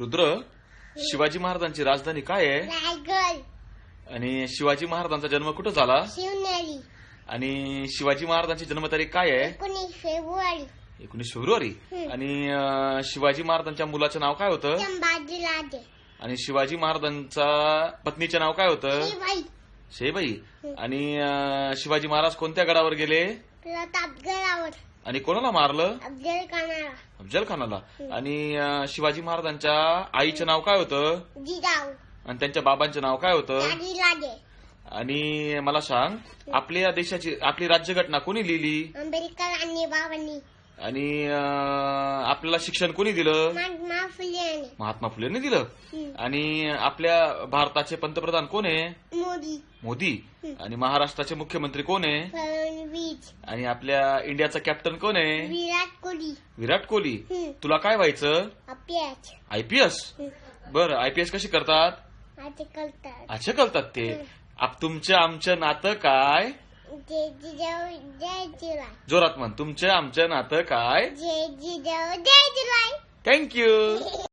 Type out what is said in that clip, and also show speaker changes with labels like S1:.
S1: रुद्र, शिवाजी महाराजांची राजधानी काय आहे?
S2: रायगड.
S1: आणि शिवाजी महाराजांचा जन्म कुठं झाला?
S2: शिवनेरी.
S1: आणि शिवाजी महाराजांची जन्मतारीख काय आहे?
S2: 19 फेब्रुवारी.
S1: 19 फेब्रुवारी. आणि शिवाजी महाराजांच्या मुलाचं नाव काय होतं?
S2: संभाजीराजे.
S1: आणि शिवाजी महाराजांचा पत्नीचे नाव काय होतं?
S2: शिवाई.
S1: शेबाई. आणि शिवाजी महाराज कोणत्या गडावर गेले?
S2: प्रतापगडावर.
S1: आणि कोणाला मारलं?
S2: अफजल खानाला.
S1: अफजल खानाला. आणि शिवाजी महाराजांच्या आईचं नाव काय होतं?
S2: जिजाऊ.
S1: आणि त्यांच्या बाबांचं नाव काय होतं?
S2: राजे.
S1: आणि मला सांग, आपल्या देशाची आपली राज्यघटना कोणी लिहिली?
S2: आंबेडकर आणि बाबांनी.
S1: आणि आपल्याला शिक्षण कोणी दिलं?
S2: महात्मा फुले.
S1: महात्मा फुलेंनी दिलं. आणि आपल्या भारताचे पंतप्रधान कोण आहे?
S2: मोदी.
S1: मोदी. आणि महाराष्ट्राचे मुख्यमंत्री कोण आहे?
S2: फडणवीस.
S1: आणि आपल्या इंडियाचा कॅप्टन कोण आहे?
S2: विराट कोहली.
S1: विराट कोहली. तुला काय व्हायचं?
S2: अभ्यास.
S1: आयपीएस. बरं, आयपीएस कशी करतात?
S2: असे करतात.
S1: अच्छा करतात ते. तुमचं आमचं नातं काय?
S2: जय जिजाऊ जय जिजाऊ.
S1: जोरात म्हण. तुमचं आमचं नातं काय?
S2: जय जिजाऊ जय जिजाऊ.
S1: थँक्यू.